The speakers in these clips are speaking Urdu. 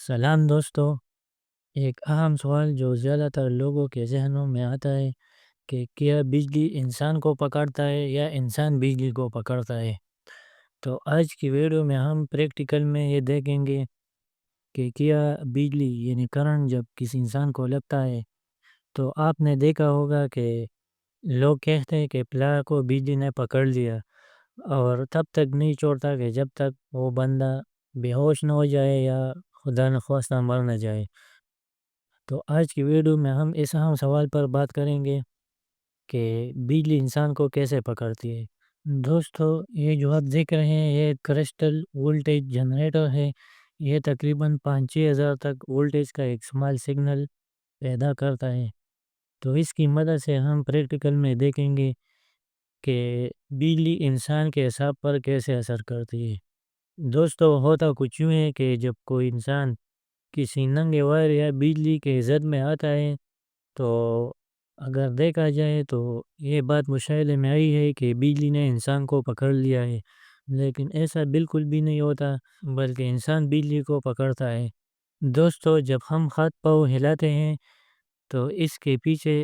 سلام دوستو، ایک اہم سوال جو زیادہ تر لوگوں کے ذہنوں میں آتا ہے کہ کیا بجلی انسان کو پکڑتا ہے یا انسان بجلی کو پکڑتا ہے۔ تو آج کی ویڈیو میں ہم پریکٹیکل میں یہ دیکھیں گے کہ کیا بجلی یعنی کرنٹ جب کسی انسان کو لگتا ہے تو آپ نے دیکھا ہوگا کہ لوگ کہتے ہیں کہ پلا کو بجلی نے پکڑ لیا، اور تب تک نہیں چھوڑتا کہ جب تک وہ بندہ بے ہوش نہ ہو جائے یا خدا نخواستہ مر نہ جائے۔ تو آج کی ویڈیو میں ہم اس اہم سوال پر بات کریں گے کہ بجلی انسان کو کیسے پکڑتی ہے۔ دوستو، یہ جو آپ دیکھ رہے ہیں یہ کرسٹل وولٹیج جنریٹر ہے۔ یہ تقریباً 5-6 ہزار تک وولٹیج کا ایک سمال سگنل پیدا کرتا ہے۔ تو اس کی مدد سے ہم پریکٹیکل میں دیکھیں گے کہ بجلی انسان کے اعصاب پر کیسے اثر کرتی ہے۔ دوستو، ہوتا کچھ یوں ہے کہ جب کوئی انسان کسی ننگے وائر یا بجلی کے زد میں آتا ہے تو اگر دیکھا جائے تو یہ بات مشاہدے میں آئی ہے کہ بجلی نے انسان کو پکڑ لیا ہے، لیکن ایسا بالکل بھی نہیں ہوتا، بلکہ انسان بجلی کو پکڑتا ہے۔ دوستو، جب ہم ہاتھ پاؤں ہلاتے ہیں تو اس کے پیچھے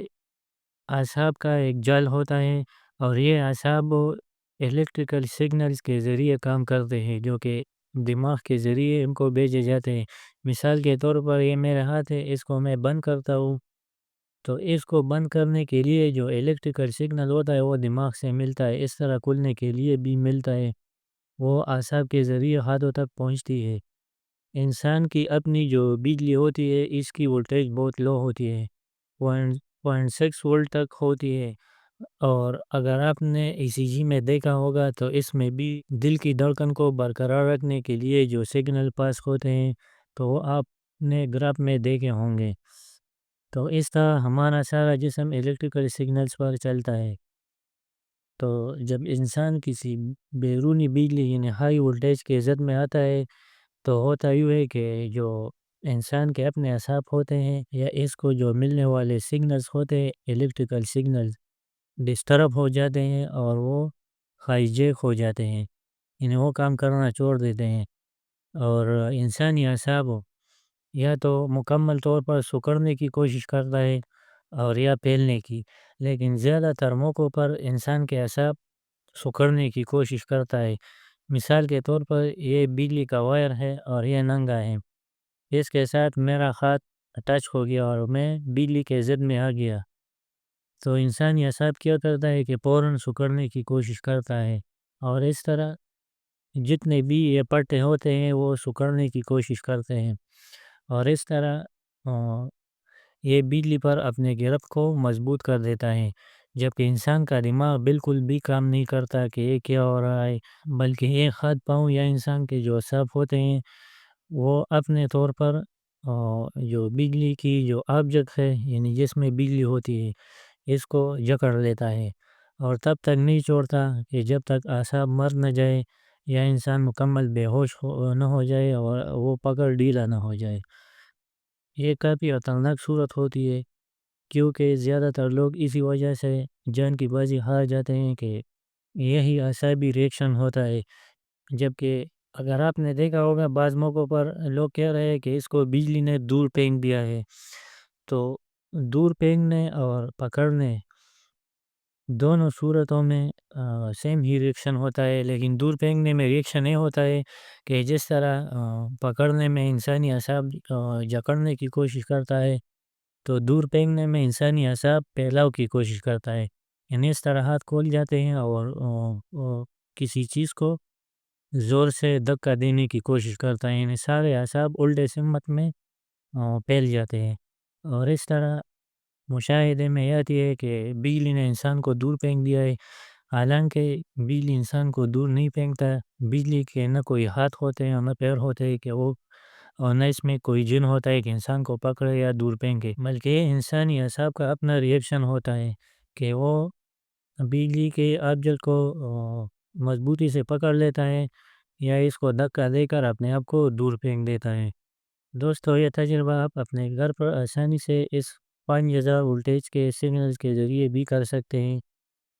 اعصاب کا ایک جال ہوتا ہے، اور یہ اعصاب الیکٹریکل سگنلز کے ذریعے کام کرتے ہیں جو کہ دماغ کے ذریعے ان کو بھیجے جاتے ہیں۔ مثال کے طور پر یہ میرا ہاتھ ہے، اس کو میں بند کرتا ہوں تو اس کو بند کرنے کے لیے جو الیکٹریکل سگنل ہوتا ہے وہ دماغ سے ملتا ہے، اس طرح کھلنے کے لیے بھی ملتا ہے، وہ اعصاب کے ذریعے ہاتھوں تک پہنچتی ہے۔ انسان کی اپنی جو بجلی ہوتی ہے اس کی وولٹیج بہت لو ہوتی ہے، 0.6 وولٹ تک ہوتی ہے، اور اگر آپ نے ای سی جی میں دیکھا ہوگا تو اس میں بھی دل کی دھڑکن کو برقرار رکھنے کے لیے جو سگنل پاس ہوتے ہیں تو وہ آپ نے گراف میں دیکھے ہوں گے۔ تو اس طرح ہمارا سارا جسم الیکٹریکل سگنلز پر چلتا ہے۔ تو جب انسان کسی بیرونی بجلی یعنی ہائی وولٹیج کے زد میں آتا ہے تو ہوتا یوں ہے کہ جو انسان کے اپنے اعصاب ہوتے ہیں یا اس کو جو ملنے والے سگنلز ہوتے ہیں الیکٹریکل سگنلز ڈسٹرب ہو جاتے ہیں اور وہ ہائی جیک ہو جاتے ہیں، یعنی وہ کام کرنا چھوڑ دیتے ہیں، اور انسانی اعصاب یا تو مکمل طور پر سکڑنے کی کوشش کرتا ہے اور یا پھیلنے کی، لیکن زیادہ تر موقعوں پر انسان کے اعصاب سکڑنے کی کوشش کرتا ہے۔ مثال کے طور پر یہ بجلی کا وائر ہے اور یہ ننگا ہے، اس کے ساتھ میرا ہاتھ ٹچ ہو گیا اور میں بجلی کے زد میں آ گیا، تو انسانی اعصاب کیا کرتا ہے کہ فوراً سکڑنے کی کوشش کرتا ہے، اور اس طرح جتنے بھی یہ پٹے ہوتے ہیں وہ سکڑنے کی کوشش کرتے ہیں، اور اس طرح یہ بجلی پر اپنے گرفت کو مضبوط کر دیتا ہے، جبکہ انسان کا دماغ بالکل بھی کام نہیں کرتا کہ یہ کیا ہو رہا ہے، بلکہ ایک ہاتھ پاؤں یا انسان کے جو اعصاب ہوتے ہیں وہ اپنے طور پر جو بجلی کی جو آبجیکٹ ہے یعنی جس میں بجلی ہوتی ہے اس کو جکڑ لیتا ہے، اور تب تک نہیں چھوڑتا کہ جب تک اعصاب مر نہ جائے یا انسان مکمل بے ہوش نہ ہو جائے اور وہ پکڑ ڈھیلا نہ ہو جائے۔ یہ کافی خطرناک صورت ہوتی ہے، کیونکہ زیادہ تر لوگ اسی وجہ سے جان کی بازی ہار جاتے ہیں کہ یہی اعصابی ریئیکشن ہوتا ہے، جبکہ اگر آپ نے دیکھا ہوگا بعض موقعوں پر لوگ کہہ رہے ہیں کہ اس کو بجلی نے دور پھینک دیا ہے، تو دور پھینکنے اور پکڑنے دونوں صورتوں میں سیم ہی ریئیکشن ہوتا ہے، لیکن دور پھینکنے میں ریئیکشن یہ ہوتا ہے کہ جس طرح پکڑنے میں انسانی اعصاب جکڑنے کی کوشش کرتا ہے تو دور پھینکنے میں انسانی اعصاب پھیلاؤ کی کوشش کرتا ہے، یعنی اس طرح ہاتھ کھول جاتے ہیں اور کسی چیز کو زور سے دھکا دینے کی کوشش کرتا ہے، یعنی سارے اعصاب الٹے سمت میں پھیل جاتے ہیں، اور اس طرح مشاہدے میں یہ آتی ہے کہ بجلی نے انسان کو دور پھینک دیا ہے، حالانکہ بجلی انسان کو دور نہیں پھینکتا۔ بجلی کے نہ کوئی ہاتھ ہوتے ہیں اور نہ پیر ہوتے ہیں کہ وہ، اور نہ اس میں کوئی جن ہوتا ہے کہ انسان کو پکڑے یا دور پھینکے، بلکہ یہ انسانی اعصاب کا اپنا ریئیکشن ہوتا ہے کہ وہ بجلی کے آبجیکٹ کو مضبوطی سے پکڑ لیتا ہے یا اس کو دھکا دے کر اپنے آپ کو دور پھینک دیتا ہے۔ دوستو، یہ تجربہ آپ اپنے گھر پر آسانی سے اس 5000 وولٹیج کے سگنلز کے ذریعے بھی کر سکتے ہیں،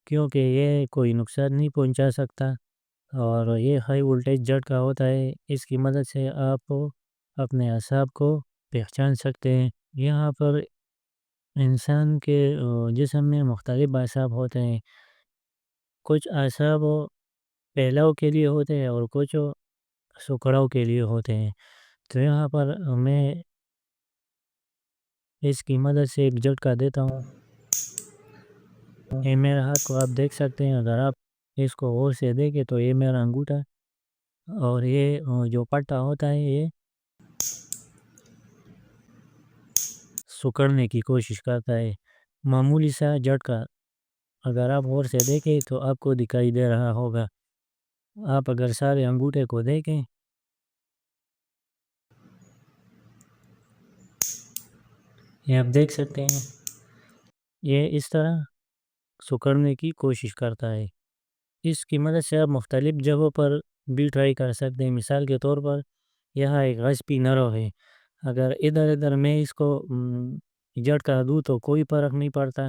کیونکہ یہ کوئی نقصان نہیں پہنچا سکتا، اور یہ ہائی وولٹیج جھٹکا ہوتا ہے، اس کی مدد سے آپ اپنے اعصاب کو پہچان سکتے ہیں۔ یہاں پر انسان کے جسم میں مختلف اعصاب ہوتے ہیں، کچھ اعصاب پھیلاؤ کے لیے ہوتے ہیں اور کچھ سکڑاؤ کے لیے ہوتے ہیں۔ تو یہاں پر میں اس کی مدد سے ایک جھٹکا دیتا ہوں۔ یہ میرے ہاتھ کو آپ دیکھ سکتے ہیں، اگر آپ اس کو غور سے دیکھیں تو یہ میرا انگوٹھا، اور یہ جو پٹا ہوتا ہے یہ سکڑنے کی کوشش کرتا ہے۔ معمولی سا جھٹکا اگر آپ غور سے دیکھیں تو آپ کو دکھائی دے رہا ہوگا۔ آپ اگر سارے انگوٹھے کو دیکھیں، یہ آپ دیکھ سکتے ہیں، یہ اس طرح سکڑنے کی کوشش کرتا ہے۔ اس کی مدد سے آپ مختلف جگہوں پر بھی ٹرائی کر سکتے ہیں۔ مثال کے طور پر یہاں ایک غسپی نرو ہے، اگر ادھر ادھر میں اس کو جھٹکا دوں تو کوئی فرق نہیں پڑتا،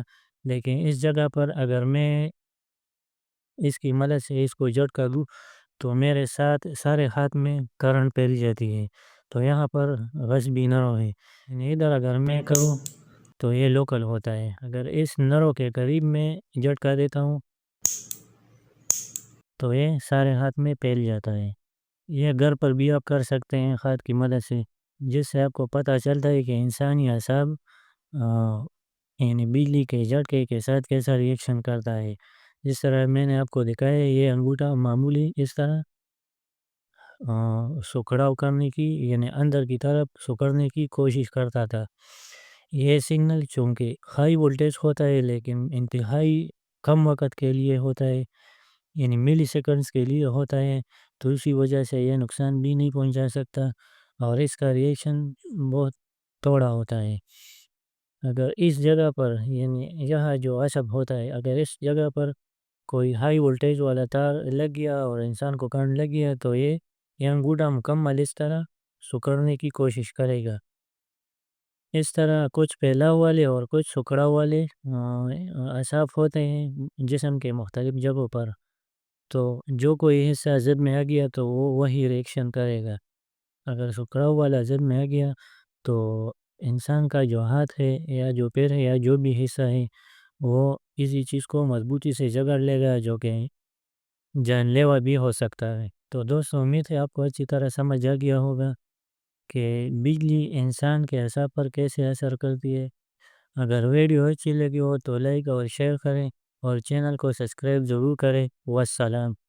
لیکن اس جگہ پر اگر میں اس کی مدد سے اس کو جھٹکا دوں تو میرے ساتھ سارے ہاتھ میں کرنٹ پھیل جاتی ہے۔ تو یہاں پر غسبی نرو ہے، یعنی ادھر اگر میں کروں تو یہ لوکل ہوتا ہے، اگر اس نرو کے قریب میں جھٹکا دیتا ہوں تو یہ سارے ہاتھ میں پھیل جاتا ہے۔ یہ گھر پر بھی آپ کر سکتے ہیں ہاتھ کی مدد سے، جس سے آپ کو پتہ چلتا ہے کہ انسانی اعصاب یعنی بجلی کے جھٹکے کے ساتھ کیسا ریئیکشن کرتا ہے۔ جس طرح میں نے آپ کو دکھایا ہے، یہ انگوٹھا معمولی اس طرح سکڑاؤ کرنے کی یعنی اندر کی طرف سکڑنے کی کوشش کرتا تھا۔ یہ سگنل چونکہ ہائی وولٹیج ہوتا ہے لیکن انتہائی کم وقت کے لیے ہوتا ہے، یعنی ملی سیکنڈز کے لیے ہوتا ہے، تو اسی وجہ سے یہ نقصان بھی نہیں پہنچا سکتا، اور اس کا ریئیکشن بہت تھوڑا ہوتا ہے۔ اگر اس جگہ پر یعنی یہاں جو عصب ہوتا ہے، اگر اس جگہ پر کوئی ہائی وولٹیج والا تار لگ گیا اور انسان کو کرنٹ لگ گیا تو یہ انگوٹھا مکمل اس طرح سکڑنے کی کوشش کرے گا۔ اس طرح کچھ پھیلاؤ والے اور کچھ سکڑاؤ والے اعصاب ہوتے ہیں جسم کے مختلف جگہوں پر، تو جو کوئی حصہ زد میں آ گیا تو وہ وہی ریئیکشن کرے گا۔ اگر سکڑاؤ والا زد میں آ گیا تو انسان کا جو ہاتھ ہے یا جو پیر ہے یا جو بھی حصہ ہے وہ اسی چیز کو مضبوطی سے جگڑ لے گا، جو کہ جان لیوا بھی ہو سکتا ہے۔ تو دوستو، امید ہے آپ کو اچھی طرح سمجھ آ گیا ہوگا کہ بجلی انسان کے اعصاب پر کیسے اثر کرتی ہے۔ اگر ویڈیو اچھی لگی ہو تو لائک اور شیئر کریں، اور چینل کو سبسکرائب ضرور کریں۔ والسلام۔